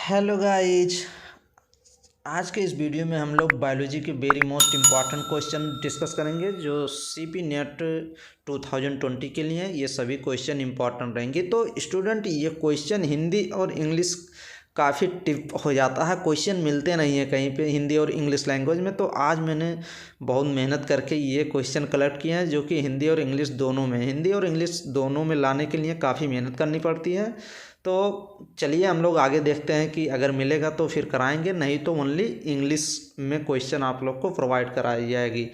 Hello guys. आज के इस वीडियो में हम लोग बायोलॉजी के very most important question discuss करेंगे जो सीपी नेट 2020 के लिए ये सभी क्वेश्चन इम्पॉर्टेंट रहेंगे। तो स्टूडेंट ये क्वेश्चन हिंदी और इंग्लिश काफ़ी टिप हो जाता है, क्वेश्चन मिलते नहीं हैं कहीं पे हिंदी और इंग्लिश लैंग्वेज में। तो आज मैंने बहुत मेहनत करके ये क्वेश्चन कलेक्ट किए हैं जो कि हिंदी और इंग्लिश दोनों में, हिंदी और इंग्लिश दोनों में लाने के लिए काफ़ी मेहनत करनी पड़ती है। तो चलिए हम लोग आगे देखते हैं कि अगर मिलेगा तो फिर कराएंगे, नहीं तो ओनली इंग्लिश में क्वेश्चन आप लोग को प्रोवाइड कराई जाएगी।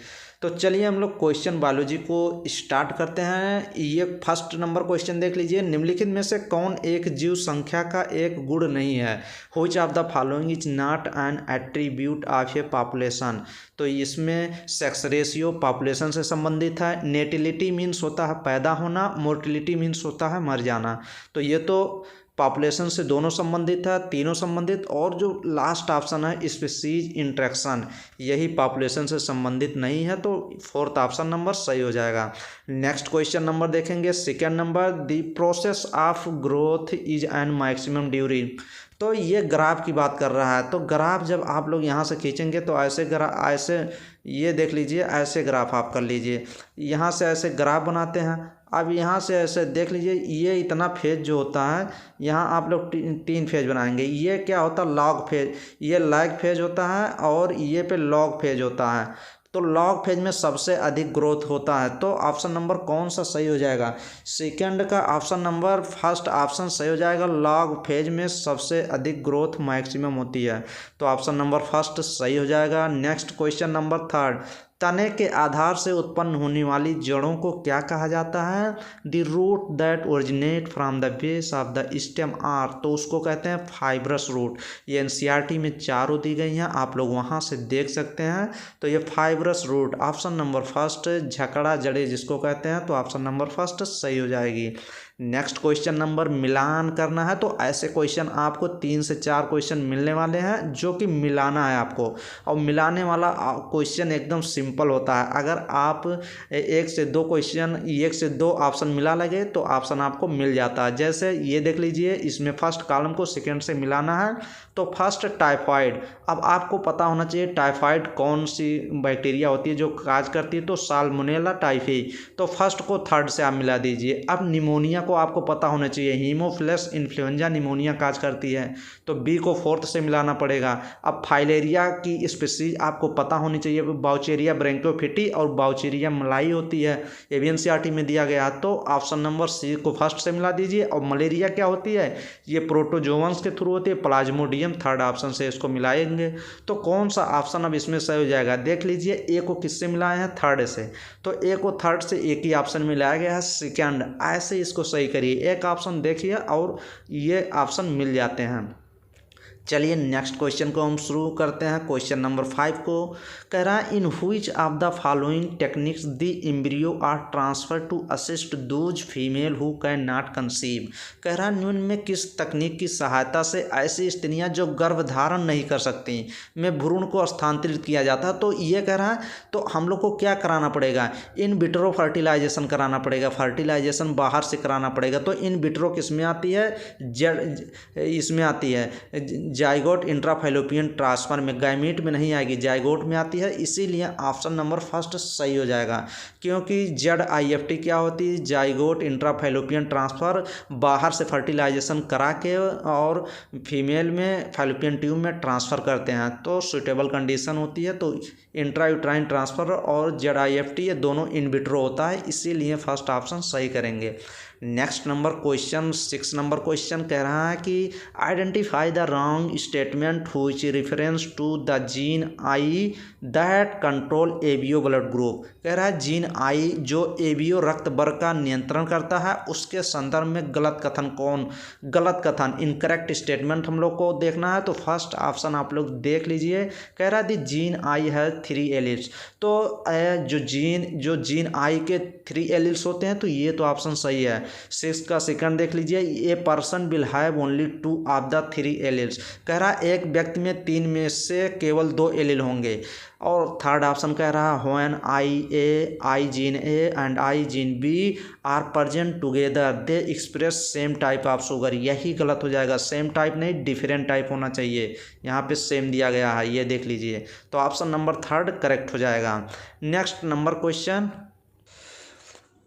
तो चलिए हम लोग क्वेश्चन बायोलॉजी को स्टार्ट करते हैं। ये फर्स्ट नंबर क्वेश्चन देख लीजिए। निम्नलिखित में से कौन एक जीव संख्या का एक गुण नहीं है? Which of the following is not an attribute of A population? तो इसमें सेक्स रेशियो पॉपुलेशन से संबंधित है। नेटिलिटी मीन्स होता है पैदा होना, मोर्टिलिटी मीन्स होता है मर जाना। तो ये तो पॉपुलेशन से दोनों संबंधित है, तीनों संबंधित। और जो लास्ट ऑप्शन है स्पीशीज इंटरेक्शन, यही पॉपुलेशन से संबंधित नहीं है। तो फोर्थ ऑप्शन नंबर सही हो जाएगा। नेक्स्ट क्वेश्चन नंबर देखेंगे, second number, the process of growth is and maximum during. तो ये ग्राफ की बात कर रहा है। तो ग्राफ जब आप लोग यहाँ से खींचेंगे तो ऐसे ये देख लीजिए, ऐसे ग्राफ आप कर लीजिए, यहाँ से ऐसे ग्राफ बनाते हैं। अब यहाँ से ऐसे देख लीजिए, ये इतना फेज जो होता है, यहाँ आप लोग तीन फेज बनाएंगे। ये क्या होता है? Log phase. ये लैग फेज होता है और ये पे लॉग फेज होता है। तो लॉग फेज में सबसे अधिक ग्रोथ होता है। तो ऑप्शन नंबर कौन सा सही हो जाएगा? सेकंड का ऑप्शन नंबर फर्स्ट ऑप्शन सही हो जाएगा। लॉग फेज में सबसे अधिक ग्रोथ मैक्सिमम होती है। तो ऑप्शन नंबर फर्स्ट सही हो जाएगा। नेक्स्ट क्वेश्चन नंबर थर्ड, तने के आधार से उत्पन्न होने वाली जड़ों को क्या कहा जाता है? The root that originate from the base of the stem are. तो उसको कहते हैं फाइब्रस रूट। ये एनसीईआरटी में चारों दी गई हैं, आप लोग वहाँ से देख सकते हैं। तो ये fibrous root option number first, झकड़ा जड़े जिसको कहते हैं, तो ऑप्शन नंबर फर्स्ट सही हो जाएगी। नेक्स्ट क्वेश्चन नंबर, मिलान करना है। तो ऐसे क्वेश्चन आपको 3 से 4 क्वेश्चन मिलने वाले हैं जो कि मिलाना है आपको। और मिलाने वाला क्वेश्चन एकदम सिंपल होता है। अगर आप एक से दो ऑप्शन मिला लगे तो ऑप्शन आपको मिल जाता है। जैसे ये देख लीजिए, इसमें फर्स्ट कॉलम को सेकंड से मिलाना है। तो फर्स्ट टाइफाइड, अब आपको पता होना चाहिए टाइफाइड कौन सी बैक्टीरिया होती है जो काज करती है, तो साल्मोनेला टाइफी। तो फर्स्ट को थर्ड से आप मिला दीजिए। अब निमोनिया को आपको पता होना चाहिए, हीमोफिलस इन्फ्लुएंजा निमोनिया काज करती है, तो बी को फोर्थ से मिलाना पड़ेगा। अब फाइलेरिया की स्पीशीज आपको पता होनी चाहिए, बाउचेरिया ब्रैंकियोफिटी और बाउचेरिया मलाई होती है, ये भी एनसीईआरटी में दिया गया। तो ऑप्शन नंबर सी को फर्स्ट से मिला दीजिए। और मलेरिया क्या होती है? ये प्रोटोजोवंस के थ्रू होती है, प्लाज्मोडियम थर्ड ऑप्शन से इसको मिलाएंगे। तो कौन सा ऑप्शन अब इसमें सही हो जाएगा? देख लीजिए, ए को किससे मिलाए हैं? थर्ड से। तो ए को थर्ड से एक ही ऑप्शन मिलाया गया है, सेकंड। ऐसे इसको सही करिए, एक ऑप्शन देखिए और ये ऑप्शन मिल जाते हैं। चलिए नेक्स्ट क्वेश्चन को हम शुरू करते हैं। क्वेश्चन नंबर 5 को कह रहा है, in which of the following techniques the embryo are transfer to assist those female who can not conceive. कह रहा है, निम्न में किस तकनीक की सहायता से ऐसी स्त्रियां जो गर्भधारण नहीं कर सकती में भ्रूण को स्थानांतरित किया जाता है? तो ये कह रहा है, तो हम लोग को क्या कराना पड़ेगा? इन विट्रो फर्टिलाइजेशन कराना पड़ेगा, फर्टिलाइजेशन बाहर से कराना पड़ेगा। तो इन विट्रो किस में आती है? इसमें आती है जाइगोट इंट्राफैलोपियन ट्रांसफर में, गैमीट में नहीं आएगी, जाइगोट में आती है। इसीलिए ऑप्शन नंबर फर्स्ट सही हो जाएगा। क्योंकि ZIFT क्या होती है? जाइगोट इंट्राफैलोपियन ट्रांसफर, बाहर से फर्टिलाइजेशन करा के और फीमेल में फैलोपियन ट्यूब में ट्रांसफ़र करते हैं, तो सुटेबल कंडीशन होती है। तो इंट्रायूट्राइन ट्रांसफ़र और ZIFT ये दोनों इन विट्रो होता है, इसीलिए फर्स्ट ऑप्शन सही करेंगे। Next number question 6 number question कह रहा है कि identify the wrong statement which reference to the gene I that control ABO blood group. कह रहा है जीन आई जो एबीओ रक्त वर्ग का नियंत्रण करता है, उसके संदर्भ में गलत कथन गलत कथन इनकरेक्ट स्टेटमेंट हम लोग को देखना है। तो फर्स्ट ऑप्शन आप लोग देख लीजिए, कह रहा है द जीन आई है 3 एलिल्स। तो जो जीन आई के 3 एलिल्स होते हैं, तो ये तो ऑप्शन सही है। 6 का सेकंड देख लीजिए, a person will have only 2 of the 3 alleles. कह रहा है एक व्यक्ति में 3 में से केवल 2 एलिल होंगे। और थर्ड ऑप्शन कह रहा है when I gene A and I gene B are present together they express same type of sugar. यही गलत हो जाएगा, सेम टाइप नहीं डिफरेंट टाइप होना चाहिए, यहाँ पे सेम दिया गया है, ये देख लीजिए। तो ऑप्शन नंबर थर्ड करेक्ट हो जाएगा। नेक्स्ट नंबर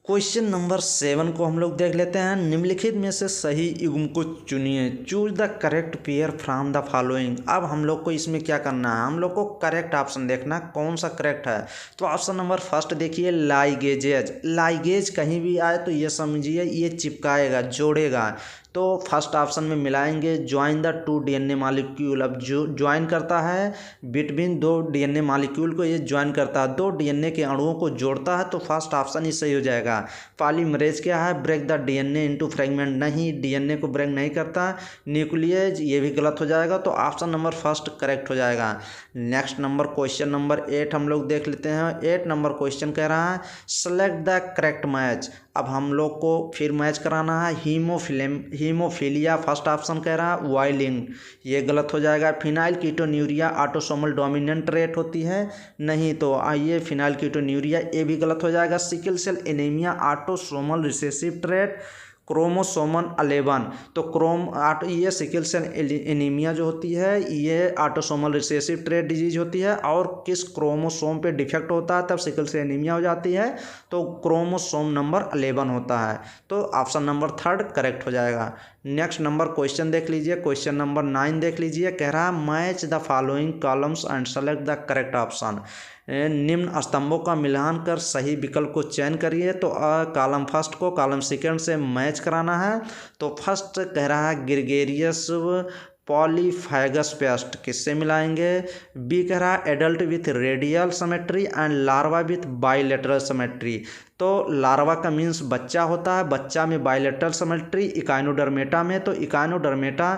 क्वेश्चन नंबर 7 को हम लोग देख लेते हैं। निम्नलिखित में से सही युग्म को चुनिए, choose the correct pair from the following. अब हम लोग को इसमें क्या करना है, हम लोग को करेक्ट ऑप्शन देखना कौन सा करेक्ट है। तो ऑप्शन नंबर फर्स्ट देखिए लाइगेजेज। लाइगेज कहीं भी आए तो ये समझिए ये चिपकाएगा, जोड़ेगा। तो फर्स्ट ऑप्शन में मिलाएंगे ज्वाइन द 2 DNA मॉलिक्यूल। अब जो ज्वाइन करता है बिटवीन 2 DNA मॉलिक्यूल को, ये ज्वाइन करता है 2 DNA के अणुओं को जोड़ता है, तो फर्स्ट ऑप्शन ही सही हो जाएगा। पॉलीमरेज क्या है, break the DNA into fragment, नहीं DNA को ब्रेक नहीं करता। न्यूक्लियस ये भी गलत हो जाएगा, तो ऑप्शन नंबर फर्स्ट करेक्ट हो जाएगा। नेक्स्ट नंबर क्वेश्चन नंबर 8 हम लोग देख लेते हैं। 8 नंबर क्वेश्चन कह रहा है सेलेक्ट द करेक्ट मैच। अब हम लोग को फिर मैच कराना है हीमोफीलिया, फर्स्ट ऑप्शन कह रहा है वायलिन, ये गलत हो जाएगा। Phenyl ketonuria autosomal dominant trait होती है, नहीं, तो आइए फिनाइल कीटोन्यूरिया ये भी गलत हो जाएगा। Sickle cell anaemia autosomal recessive trait chromosome 11, तो ये सिकल सेल एनीमिया जो होती है ये ऑटोसोमल रिसेसिव ट्रेट डिजीज होती है, और किस क्रोमोसोम पे डिफेक्ट होता है तब सिकल सेल एनीमिया हो जाती है, तो क्रोमोसोम नंबर 11 होता है। तो ऑप्शन नंबर थर्ड करेक्ट हो जाएगा। नेक्स्ट नंबर क्वेश्चन देख लीजिए, क्वेश्चन नंबर 9 देख लीजिए। कह रहा है match the following columns and select the correct option. निम्न स्तंभों का मिलान कर सही विकल्प को चयन करिए। तो कॉलम फर्स्ट को कॉलम सेकंड से मैच कराना है। तो फर्स्ट कह रहा है ग्रेगेरियस पॉलीफैगस पेस्ट, किससे मिलाएंगे। बी कह रहा है adult with radial symmetry and larva with bilateral symmetry. तो लार्वा का मीन्स बच्चा होता है, बच्चा में बाइलेटरल सिमेट्री, इकाइनोडर्मेटा में। तो इकाइनोडर्मेटा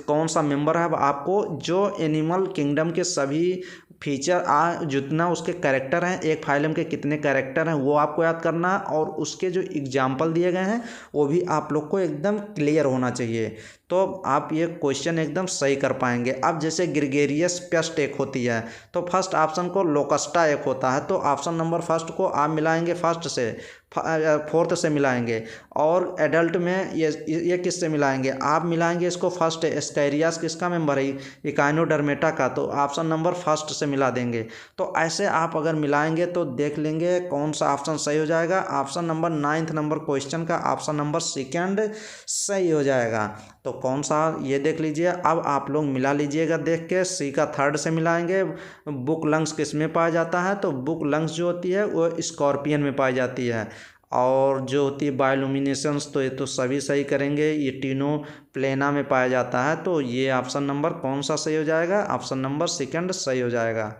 कौन सा मेंबर है, आपको जो एनिमल किंगडम के सभी फीचर जितना उसके कैरेक्टर हैं, एक फाइलम के कितने कैरेक्टर हैं वो आपको याद करना, और उसके जो एग्जाम्पल दिए गए हैं वो भी आप लोग को एकदम क्लियर होना चाहिए, तो आप ये क्वेश्चन एकदम सही कर पाएंगे। अब जैसे ग्रेगेरियस पेस्ट एक होती है, तो फर्स्ट ऑप्शन को लोकस्टा एक होता है, तो ऑप्शन नंबर फर्स्ट को आप मिलाएंगे फर्स्ट से, फोर्थ से मिलाएंगे। और एडल्ट में ये किससे मिलाएंगे, आप मिलाएंगे इसको फर्स्ट एस्कैरियास किसका मेंबर है, इकाइनोडर्मेटा का, तो ऑप्शन नंबर फर्स्ट से मिला देंगे। तो ऐसे आप अगर मिलाएंगे तो देख लेंगे कौन सा ऑप्शन सही हो जाएगा। ऑप्शन नंबर 9 नंबर क्वेश्चन का ऑप्शन नंबर सेकंड सही हो जाएगा। तो कौन सा ये देख लीजिए। अब आप लोग मिला लीजिएगा देख के। सी का थर्ड से मिलाएंगे। बुक लंग्स किस में पाया जाता है, तो बुक लंग्स जो होती है वो स्कॉर्पियन में पाई जाती है। और जो होती है बायोल्यूमिनेसेंस, तो ये तो सभी सही करेंगे, ये तीनों प्लेना में पाया जाता है। तो ये ऑप्शन नंबर कौन सा सही हो जाएगा, ऑप्शन नंबर सेकंड सही हो जाएगा।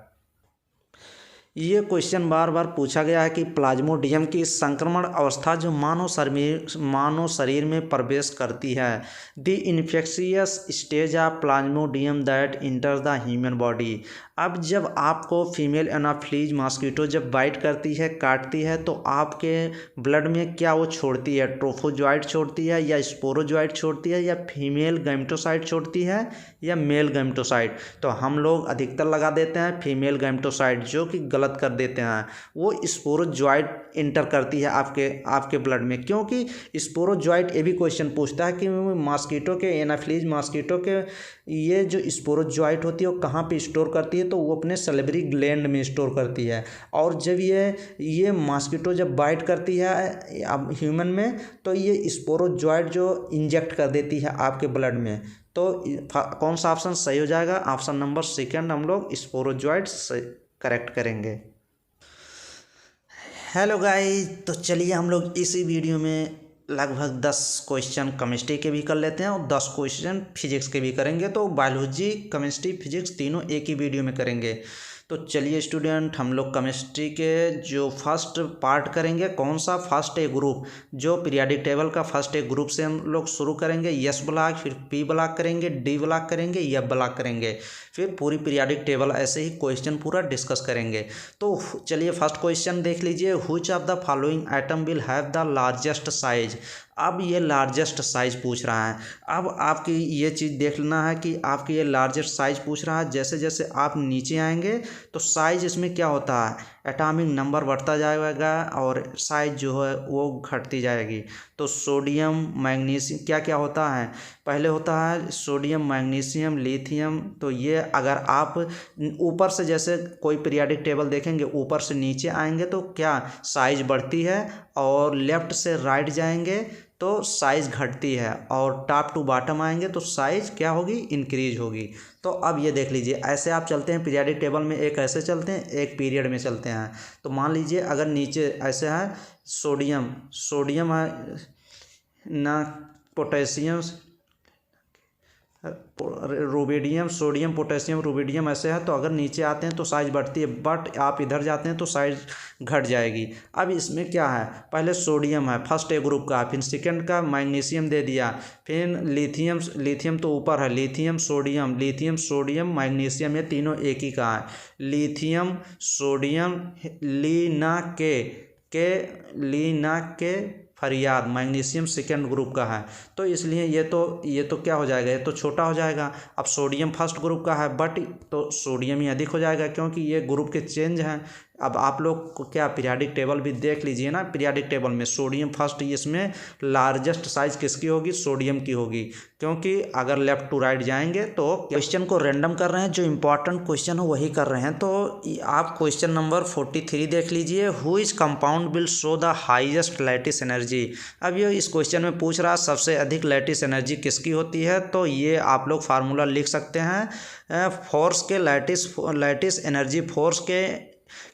ये क्वेश्चन बार बार पूछा गया है कि प्लाज्मोडियम की संक्रमण अवस्था जो मानव शरीर में प्रवेश करती है, the infectious stage of Plasmodium that enter the human body. अब जब आपको फीमेल एनाफिलीज मॉस्किटो जब बाइट करती है, काटती है, तो आपके ब्लड में क्या वो छोड़ती है, ट्रोफोजोइट छोड़ती है या स्पोरोजोइट छोड़ती है या फीमेल गैमेटोसाइट छोड़ती है या मेल गैमेटोसाइट। तो हम लोग अधिकतर लगा देते हैं फीमेल गैमेटोसाइट, जो कि गलत कर देते हैं। वो स्पोरोजोइट इंटर करती है आपके ब्लड में, क्योंकि स्पोरोजोइट ये भी क्वेश्चन पूछता है कि मॉस्किटो के एनाफिलीज मॉस्किटो के ये जो स्पोरोजोइट होती है वो कहाँ पे स्टोर करती है, तो वो अपने सैलिवरी ग्लैंड में स्टोर करती है। और जब ये मॉस्किटो जब बाइट करती है ह्यूमन में, तो ये स्पोरोजोइट जो इंजेक्ट कर देती है आपके ब्लड में। तो कौन सा ऑप्शन सही हो जाएगा, ऑप्शन नंबर सेकंड हम लोग स्पोरोजोइट करेक्ट करेंगे। हेलो गाइस, तो चलिए हम लोग इसी वीडियो में लगभग 10 क्वेश्चन केमिस्ट्री के भी कर लेते हैं और 10 क्वेश्चन फिजिक्स के भी करेंगे। तो बायोलॉजी केमिस्ट्री फिजिक्स तीनों एक ही वीडियो में करेंगे। तो चलिए स्टूडेंट, हम लोग केमिस्ट्री के जो फर्स्ट पार्ट करेंगे, कौन सा, फर्स्ट ए ग्रुप, जो पीरियाडिक टेबल का फर्स्ट ए ग्रुप से हम लोग शुरू करेंगे। एस ब्लॉक, फिर पी ब्लॉक करेंगे, डी ब्लॉक करेंगे, एफ ब्लॉक करेंगे, फिर पूरी पीरियाडिक टेबल, ऐसे ही क्वेश्चन पूरा डिस्कस करेंगे। तो चलिए फर्स्ट क्वेश्चन देख लीजिए। Which of the following atom will have the largest size. अब ये लार्जेस्ट साइज़ पूछ रहा है। अब आपकी ये चीज़ देख लेना है कि आपकी ये लार्जेस्ट साइज़ पूछ रहा है। जैसे जैसे आप नीचे आएंगे तो साइज़ इसमें क्या होता है, एटॉमिक नंबर बढ़ता जाएगा और साइज़ जो है वो घटती जाएगी। तो सोडियम मैग्नीशियम क्या क्या होता है, पहले होता है सोडियम मैग्नीशियम लिथियम। तो ये अगर आप ऊपर से जैसे कोई पीरियाडिक टेबल देखेंगे, ऊपर से नीचे आएंगे तो क्या साइज़ बढ़ती है, और लेफ़्ट से राइट जाएंगे तो साइज़ घटती है, और टॉप टू बॉटम आएंगे तो साइज़ क्या होगी, इंक्रीज होगी। तो अब ये देख लीजिए, ऐसे आप चलते हैं पीरियाडिक टेबल में, एक ऐसे चलते हैं एक पीरियड में चलते हैं। तो मान लीजिए अगर नीचे ऐसे है सोडियम, सोडियम है ना, potassium, rubidium, sodium potassium rubidium ऐसे है। तो अगर नीचे आते हैं तो साइज़ बढ़ती है, बट आप इधर जाते हैं तो साइज़ घट जाएगी। अब इसमें क्या है, पहले सोडियम है फर्स्ट ए ग्रुप का, फिर सेकंड का मैग्नीशियम दे दिया, फिर लिथियम, लिथियम तो ऊपर है, lithium sodium, lithium sodium magnesium, ये तीनों एक ही का है। लिथियम सोडियम लीना के फरियाद, मैग्नीशियम सेकेंड ग्रुप का है। तो इसलिए ये तो क्या हो जाएगा, ये तो छोटा हो जाएगा। अब सोडियम फर्स्ट ग्रुप का है, बट तो सोडियम ही अधिक हो जाएगा क्योंकि ये ग्रुप के चेंज हैं। अब आप लोग को क्या पीरियाडिक टेबल भी देख लीजिए ना, पीरियाडिक टेबल में सोडियम फर्स्ट, इसमें लार्जेस्ट साइज किसकी होगी, सोडियम की होगी। क्योंकि अगर लेफ्ट टू राइट जाएंगे तो क्वेश्चन को रैंडम कर रहे हैं, जो इंपॉर्टेंट क्वेश्चन हो वही कर रहे हैं। तो आप क्वेश्चन नंबर 43 देख लीजिए, who is compound will show the highest lattice energy. अब ये इस क्वेश्चन में पूछ रहा है सबसे अधिक लैटिस एनर्जी किसकी होती है। तो ये आप लोग फार्मूला लिख सकते हैं, फोर्स के लैटिस एनर्जी फोर्स के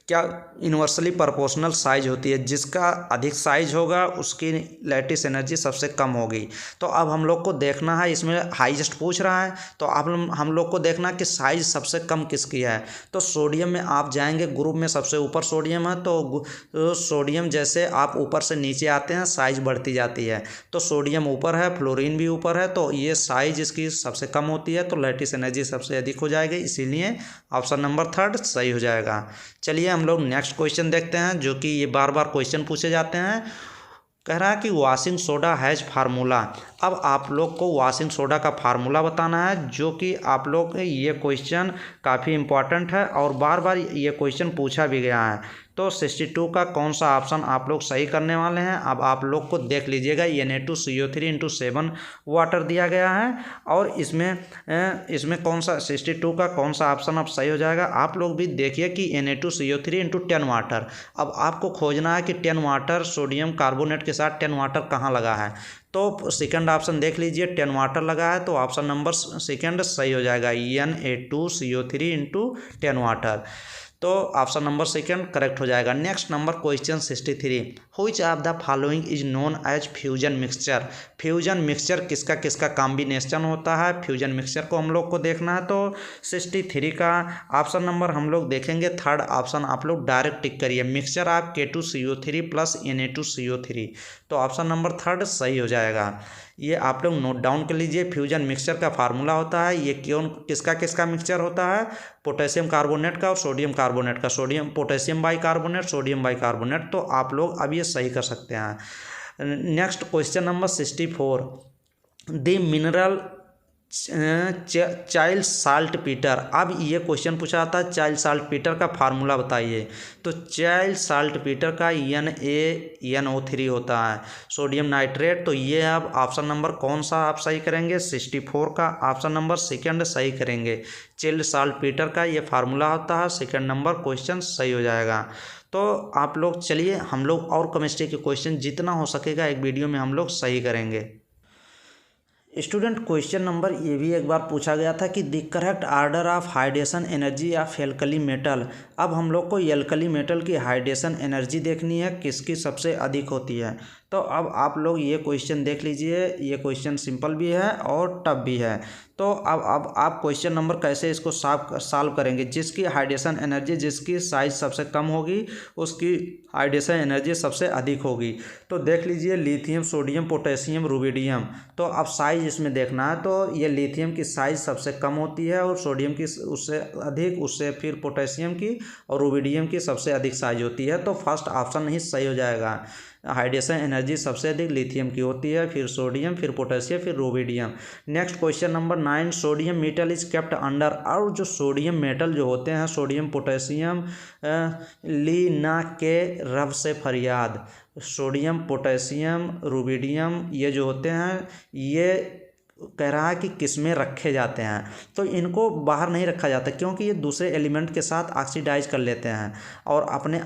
क्या इन्वर्सली प्रोपोर्शनल साइज होती है, जिसका अधिक साइज होगा उसकी लैटिस एनर्जी सबसे कम होगी। तो अब हम लोग को देखना है, इसमें हाईएस्ट पूछ रहा है तो अब हम लोग को देखना कि साइज सबसे कम किसकी है। तो सोडियम में आप जाएंगे, ग्रुप में सबसे ऊपर सोडियम है, तो सोडियम जैसे आप ऊपर से नीचे आते हैं साइज बढ़ती जाती है। तो सोडियम ऊपर है, फ्लोरीन भी ऊपर है, तो ये साइज इसकी सबसे कम होती है, तो लैटिस एनर्जी सबसे अधिक हो जाएगी, इसीलिए ऑप्शन नंबर 3 सही हो जाएगा। चलिए हम लोग नेक्स्ट क्वेश्चन देखते हैं, जो कि ये बार बार क्वेश्चन पूछे जाते हैं। कह रहा है कि वॉशिंग सोडा हैज फार्मूला। अब आप लोग को वॉशिंग सोडा का फार्मूला बताना है, जो कि आप लोग ये क्वेश्चन काफ़ी इंपॉर्टेंट है और बार बार ये क्वेश्चन पूछा भी गया है। तो 62 का कौन सा ऑप्शन आप लोग सही करने वाले हैं। अब आप लोग को देख लीजिएगा, Na2CO3 × 7 वाटर दिया गया है, और इसमें कौन सा 62 का कौन सा ऑप्शन अब सही हो जाएगा। आप लोग भी देखिए कि Na2CO3 × 10 वाटर। अब आपको खोजना है कि 10 वाटर सोडियम कार्बोनेट के साथ 10 वाटर कहाँ लगा है। तो सेकंड ऑप्शन देख लीजिए, 10 वाटर लगा है, तो ऑप्शन नंबर सेकंड सही हो जाएगा, Na2CO3 × 10 वाटर। तो ऑप्शन नंबर सेकंड करेक्ट हो जाएगा। Next number question 63, which of the following is known as fusion mixture. Fusion mixture किसका किसका कॉम्बिनेशन होता है, फ्यूजन मिक्सचर को हम लोग को देखना है। तो 63 का ऑप्शन नंबर हम लोग देखेंगे, थर्ड ऑप्शन आप लोग डायरेक्ट टिक करिए, मिक्सचर ऑफ K2CO3 + Na2CO3। तो ऑप्शन नंबर 3 सही हो जाएगा। ये आप लोग नोट डाउन कर लीजिए, फ्यूजन मिक्सचर का फार्मूला होता है, ये किसका किसका मिक्सचर होता है, पोटेशियम कार्बोनेट का और सोडियम कार्बोनेट का, sodium potassium bicarbonate, sodium bicarbonate. तो आप लोग अब ये सही कर सकते हैं। Next question number 64, the mineral child salt Peter. अब ये क्वेश्चन पूछा था चाइल्ड साल्ट पीटर का फार्मूला बताइए। तो चाइल्ड साल्ट पीटर का NaNO3 होता है, सोडियम नाइट्रेट। तो ये अब ऑप्शन नंबर कौन सा आप सही करेंगे, 64 का ऑप्शन नंबर सेकंड सही करेंगे। चाइल्ड साल्ट पीटर का ये फार्मूला होता है, सेकंड नंबर क्वेश्चन सही हो जाएगा। तो आप लोग चलिए, हम लोग और केमिस्ट्री के क्वेश्चन जितना हो सकेगा एक वीडियो में हम लोग सही करेंगे। स्टूडेंट क्वेश्चन नंबर ये भी एक बार पूछा गया था कि the correct order of hydration energy of alkali metal. अब हम लोग को एल्कली मेटल की हाइड्रेशन एनर्जी देखनी है, किसकी सबसे अधिक होती है। तो अब आप लोग ये क्वेश्चन देख लीजिए, ये क्वेश्चन सिंपल भी है और टफ भी है। तो अब आप क्वेश्चन नंबर कैसे इसको सॉल्व करेंगे, जिसकी हाइड्रेशन एनर्जी, जिसकी साइज सबसे कम होगी उसकी हाइड्रेशन एनर्जी सबसे अधिक होगी। तो देख लीजिए, लिथियम सोडियम पोटेशियम रुबिडियम। तो अब साइज इसमें देखना है, तो ये लिथियम की साइज सबसे कम होती है और सोडियम की उससे अधिक, उससे फिर पोटेशियम की और रुबिडियम की सबसे अधिक साइज होती है। तो फर्स्ट ऑप्शन ही सही हो जाएगा। हाइड्रेशन एनर्जी सबसे अधिक लिथियम की होती है, फिर सोडियम, फिर पोटेशियम, फिर rubidium. Next question number 9, sodium metal is kept under, और जो सोडियम मेटल जो होते हैं सोडियम पोटेशियम ली ना के रब से फरियाद, सोडियम पोटेशियम रुबिडियम ये जो होते हैं ये कह रहा है कि किस में रखे जाते हैं, तो इनको बाहर नहीं रखा जाता क्योंकि ये दूसरे एलिमेंट के साथ ऑक्सीडाइज कर लेते हैं और अपने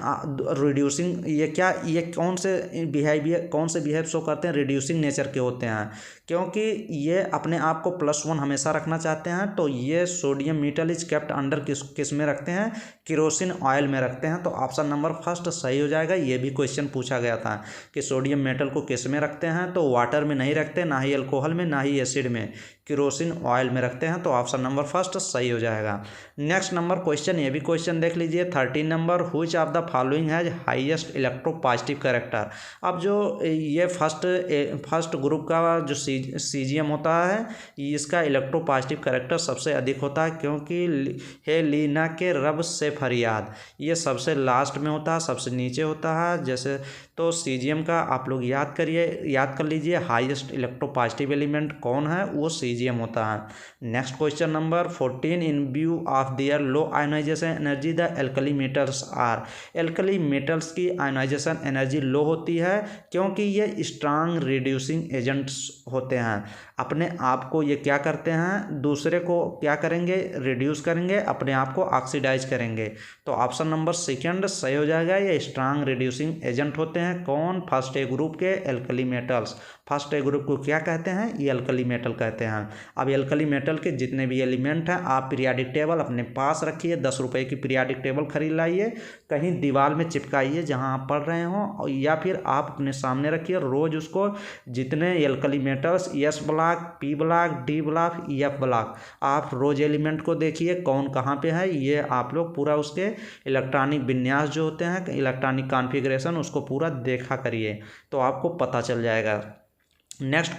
रिड्यूसिंग ये कौन से बिहेव शो करते हैं, रिड्यूसिंग नेचर के होते हैं क्योंकि ये अपने आप को +1 हमेशा रखना चाहते हैं। तो ये sodium metal is kept under किस में रखते हैं, केरोसिन ऑयल में रखते हैं। तो ऑप्शन नंबर फर्स्ट सही हो जाएगा। ये भी क्वेश्चन पूछा गया था कि सोडियम मेटल को किस में रखते हैं, तो वाटर में नहीं रखते, ना ही अल्कोहल में, ना ही एसिड में, केरोसिन ऑयल में रखते हैं। तो ऑप्शन नंबर फर्स्ट सही हो जाएगा। नेक्स्ट नंबर क्वेश्चन, ये भी क्वेश्चन देख लीजिए 13 number, which of the following has highest electropositive character. अब जो ये फर्स्ट ग्रुप का जो सीजियम होता है इसका इलेक्ट्रोपॉजिटिव कैरेक्टर सबसे अधिक होता है क्योंकि है लीना के रब से फरियाद, ये सबसे लास्ट में होता है, सबसे नीचे होता है। जैसे तो सीजियम का आप लोग याद कर लीजिए हाईएस्ट इलेक्ट्रोपॉजिटिव एलिमेंट कौन है, वो सीजियम होता है। Next question number 14, in view of their low ionisation energy the alkali metals are, alkali metals की आयोनाइजेशन एनर्जी लो होती है क्योंकि ये स्ट्रांग रिड्यूसिंग एजेंट्स होते हैं। अपने आप को ये क्या करते हैं, दूसरे को क्या करेंगे, रिड्यूस करेंगे, अपने आप को ऑक्सीडाइज करेंगे। तो ऑप्शन नंबर सेकंड सही हो जाएगा। ये स्ट्रांग रिड्यूसिंग एजेंट होते हैं कौन, फर्स्ट ए ग्रुप के alkali metals. First A group को क्या कहते हैं, ये एल्कली मेटल कहते हैं। अब एल्कली मेटल के जितने भी एलिमेंट हैं आप पीरियाडिक टेबल अपने पास रखिए, 10 रुपये की पीरियाडिक टेबल खरीद लाइए, कहीं दीवार में चिपकाइए जहां आप पढ़ रहे हों, या फिर आप अपने सामने रखिए, रोज उसको जितने alkali metals S block, P block, D block, F block, आप रोज एलिमेंट को देखिए कौन कहाँ पे है, ये आप लोग पूरा उसके इलेक्ट्रॉनिक विन्यास जो होते हैं, इलेक्ट्रॉनिक कॉन्फ़िगरेशन, उसको पूरा देखा करिए तो आपको पता चल जाएगा। नेक्स्ट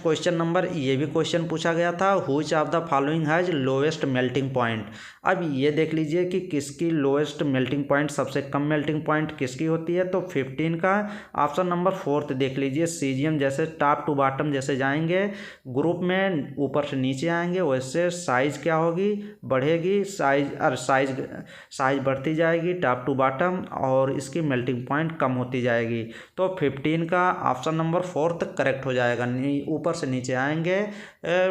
क्वेश्चन नंबर ये भी क्वेश्चन पूछा गया था, which of the following has lowest melting point. अब ये देख लीजिए कि किसकी लोएस्ट मेल्टिंग पॉइंट, सबसे कम मेल्टिंग पॉइंट किसकी होती है। तो 15 का ऑप्शन नंबर 4 देख लीजिए, सीजियम जैसे टॉप टू बॉटम जैसे जाएंगे ग्रुप में, ऊपर से नीचे आएंगे वैसे साइज क्या होगी, बढ़ेगी, साइज बढ़ती जाएगी टॉप टू बॉटम और इसकी मेल्टिंग पॉइंट कम होती जाएगी। तो 15 का ऑप्शन नंबर 4 करेक्ट हो जाएगा। ऊपर से नीचे आएंगे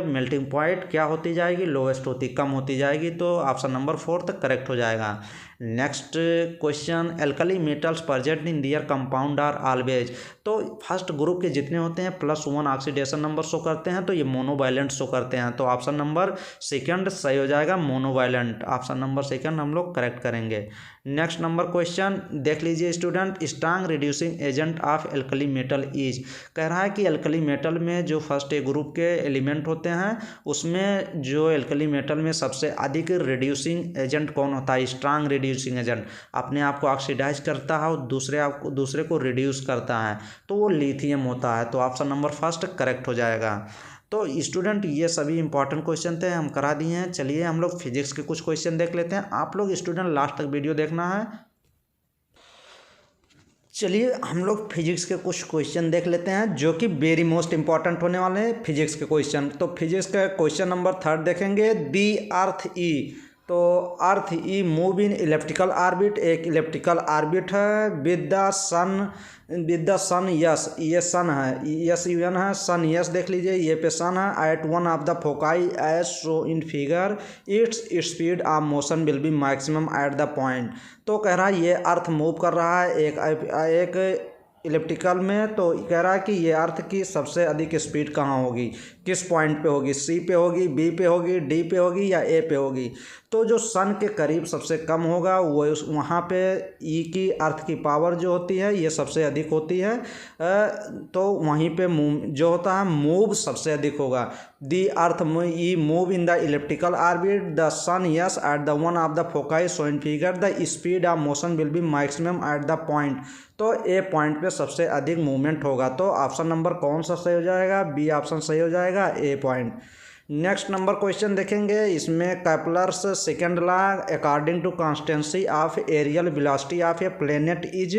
मेल्टिंग पॉइंट क्या होती जाएगी, लोएस्ट होती, कम होती जाएगी। तो ऑप्शन नंबर 4 करेक्ट हो जाएगा। Next question, alkali metals present in their compound are always. तो फर्स्ट ग्रुप के जितने होते हैं +1 ऑक्सीडेशन नंबर शो करते हैं, तो ये मोनोवायलेंट शो करते हैं। तो ऑप्शन नंबर सेकंड सही हो जाएगा, मोनोवायलेंट। ऑप्शन नंबर सेकंड हम लोग करेक्ट करेंगे। नेक्स्ट नंबर क्वेश्चन देख लीजिए student, strong reducing agent of alkali metal is, कह रहा है कि एल्कली मेटल में जो फर्स्ट ए ग्रुप के एलिमेंट होते हैं उसमें जो एल्कली मेटल में सबसे अधिक रिड्यूसिंग एजेंट कौन होता है, स्ट्रांग रिड्यूसिंग एजेंट, अपने आप को ऑक्सीडाइज करता है और दूसरे को रिड्यूस करता है, तो वो लिथियम होता है। तो ऑप्शन नंबर फर्स्ट करेक्ट हो जाएगा। तो स्टूडेंट ये सभी इंपॉर्टेंट क्वेश्चन थे, हम करा दिए हैं। चलिए हम लोग फिजिक्स के कुछ क्वेश्चन देख लेते हैं। आप लोग स्टूडेंट लास्ट तक वीडियो देखना है। चलिए हम लोग फिजिक्स के कुछ क्वेश्चन देख लेते हैं जो कि वेरी मोस्ट इंपॉर्टेंट होने वाले हैं फिजिक्स के क्वेश्चन। तो फिजिक्स का क्वेश्चन नंबर 3 देखेंगे, दी अर्थ ई, तो अर्थ ई मूव इन इलेप्टिकल ऑर्बिट, एक इलेप्टिकल ऑर्बिट है, विद द सन यस, ये सन है, यस यूएन है, सन यस देख लीजिए, ये पे सन है, at one of the foci as show in figure, its speed of motion will be maximum at the point. तो कह रहा है ये अर्थ मूव कर रहा है एक इलेप्टिकल में, तो कह रहा है कि ये अर्थ की सबसे अधिक स्पीड कहाँ होगी, किस पॉइंट पे होगी, सी पे होगी, बी पे होगी, डी पे होगी या ए पे होगी। तो जो सन के करीब सबसे कम होगा वो वहाँ पे ई की अर्थ की पावर जो होती है ये सबसे अधिक होती है, तो वहीं पे जो होता है मूव सबसे अधिक होगा। दी अर्थ ई move in the elliptical orbit, the sun is at the one of the foci show in figure, the speed of motion will be maximum at the point. तो ए पॉइंट पे सबसे अधिक movement होगा। तो option number कौन सा सही हो जाएगा, बी ऑप्शन सही हो जाएगा, A point. Next number question देखेंगे, इसमें Kepler's second law according to constancy of areal velocity of a planet is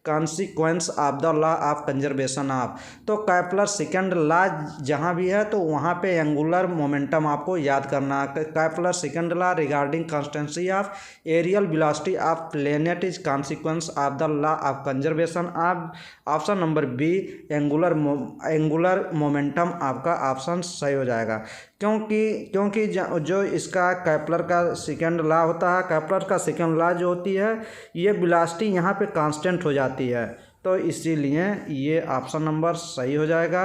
consequence of the law of conservation of. तो कैपलर सेकेंड लॉ जहाँ भी है तो वहाँ पे एंगुलर मोमेंटम आपको याद करना है। Kepler second law regarding constancy of areal velocity of planet is consequence of the law of conservation of. Option number B angular momentum आपका ऑप्शन सही हो जाएगा, क्योंकि जो इसका कैपलर का सेकेंड लॉ होता है, कैपलर का सेकेंड लॉ जो होती है ये वेलोसिटी यहाँ पे कांस्टेंट हो जाती है, तो इसीलिए ये ऑप्शन नंबर सही हो जाएगा।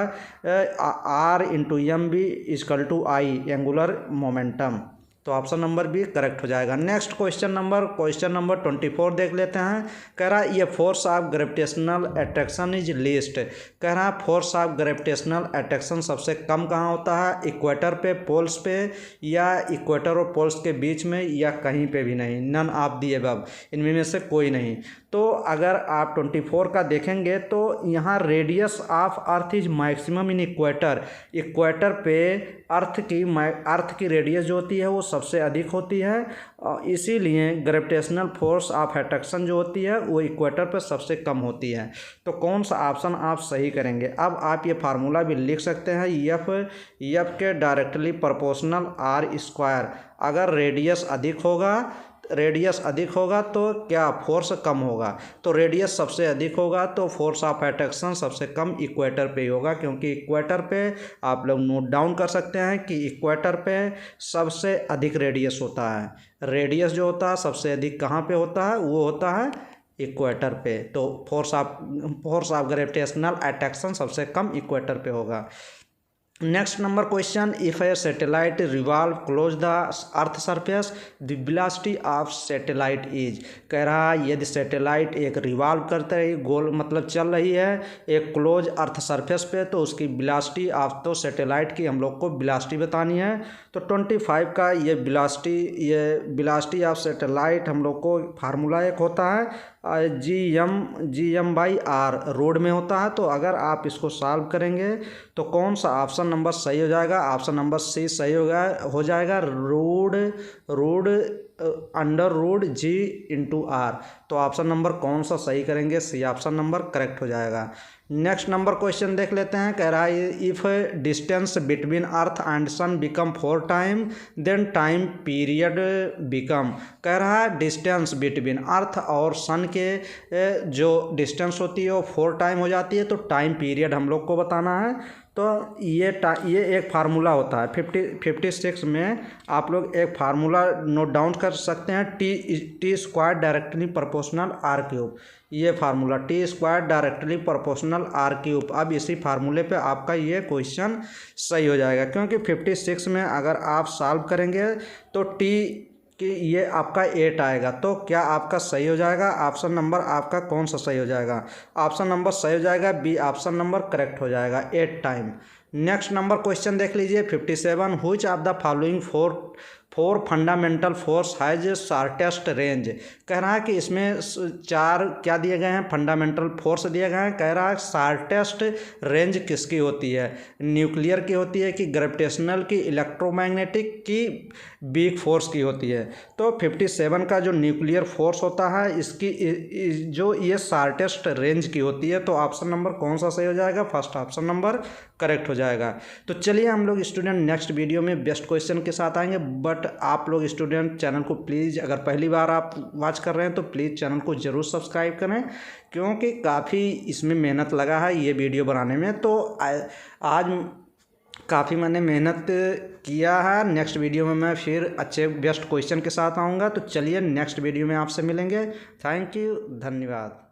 R/mv=I एंगुलर मोमेंटम, तो ऑप्शन नंबर बी करेक्ट हो जाएगा। नेक्स्ट क्वेश्चन नंबर 24 देख लेते हैं। कह रहा है ये force of gravitational attraction is least. कह रहा है फोर्स ऑफ ग्रेविटेशनल अट्रैक्शन सबसे कम कहाँ होता है, इक्वेटर पे, पोल्स पे, या इक्वेटर और पोल्स के बीच में, या कहीं पे भी नहीं, नन ऑफ दी अबव, इनमें में से कोई नहीं। तो अगर आप 24 का देखेंगे तो यहाँ radius of earth is maximum in equator. Equator पे अर्थ की रेडियस जो होती है वो सबसे अधिक होती है, इसीलिए ग्रेविटेशनल फोर्स ऑफ अट्रैक्शन जो होती है वो इक्वेटर पे सबसे कम होती है। तो कौन सा ऑप्शन आप सही करेंगे। अब आप ये फार्मूला भी लिख सकते हैं, एफ के डायरेक्टली प्रोपोर्शनल R²। अगर रेडियस अधिक होगा तो क्या फोर्स कम होगा, तो रेडियस सबसे अधिक होगा तो फोर्स ऑफ अट्रैक्शन सबसे कम इक्वेटर पे ही होगा, क्योंकि इक्वेटर पे आप लोग नोट डाउन कर सकते हैं कि इक्वेटर पे सबसे अधिक रेडियस होता है। रेडियस जो होता है सबसे अधिक कहाँ पे होता है, वो होता है इक्वेटर पे। तो फोर्स ऑफ ग्रेविटेशनल अट्रैक्शन सबसे कम इक्वेटर पे होगा। Next number question, if A satellite revolve close the earth surface the velocity of satellite is. कह रहा है यदि सैटेलाइट एक रिवॉल्व करते रही, गोल मतलब चल रही है एक क्लोज अर्थ सरफेस पे, तो उसकी वेलोसिटी ऑफ, तो सैटेलाइट की हम लोग को वेलोसिटी बतानी है। तो 25 का ये वेलोसिटी ऑफ सैटेलाइट हम लोग को फार्मूला एक होता है GM/R, रोड में होता है। तो अगर आप इसको सॉल्व करेंगे तो कौन सा ऑप्शन नंबर सही हो जाएगा, ऑप्शन नंबर सी सही हो जाएगा, √G × R। तो ऑप्शन नंबर कौन सा सही करेंगे, सी ऑप्शन नंबर करेक्ट हो जाएगा। नेक्स्ट नंबर क्वेश्चन देख लेते हैं। कह रहा है if distance between earth and sun become 4 time then time period become. कह रहा है डिस्टेंस बिटवीन अर्थ और सन के जो डिस्टेंस होती है वो 4 टाइम हो जाती है, तो टाइम पीरियड हम लोग को बताना है। तो ये एक फार्मूला होता है 56 में, आप लोग एक फार्मूला नोट डाउन कर सकते हैं, T² डायरेक्टली प्रोपोर्शनल R³। ये formula T² directly proportional R³। अब इसी फार्मूले पे आपका ये क्वेश्चन सही हो जाएगा, क्योंकि 56 में अगर आप सॉल्व करेंगे तो कि ये आपका 8 आएगा। तो क्या आपका सही हो जाएगा, ऑप्शन नंबर आपका कौन सा सही हो जाएगा, ऑप्शन नंबर सही हो जाएगा बी, ऑप्शन नंबर करेक्ट हो जाएगा 8 टाइम। नेक्स्ट नंबर क्वेश्चन देख लीजिए 57, which of the following four fundamental force has shortest range. कह रहा है कि इसमें 4 क्या दिए गए हैं, फंडामेंटल फोर्स दिए गए हैं। कह रहा है शॉर्टेस्ट रेंज किसकी होती है, न्यूक्लियर की होती है कि ग्रेविटेशनल की, इलेक्ट्रोमैग्नेटिक की, बिग फोर्स की होती है। तो 57 का जो न्यूक्लियर फोर्स होता है इसकी जो ये शॉर्टेस्ट रेंज की होती है, तो ऑप्शन नंबर कौन सा सही हो जाएगा, फर्स्ट ऑप्शन नंबर करेक्ट हो जाएगा। तो चलिए हम लोग स्टूडेंट नेक्स्ट वीडियो में बेस्ट क्वेश्चन के साथ आएंगे, बट आप लोग स्टूडेंट चैनल को प्लीज़, अगर पहली बार आप वॉच कर रहे हैं तो प्लीज़ चैनल को ज़रूर सब्सक्राइब करें, क्योंकि काफ़ी इसमें मेहनत लगा है ये वीडियो बनाने में। तो आज काफ़ी मैंने मेहनत किया है, नेक्स्ट वीडियो में मैं फिर अच्छे बेस्ट क्वेश्चन के साथ आऊँगा। तो चलिए नेक्स्ट वीडियो में आपसे मिलेंगे। थैंक यू, धन्यवाद।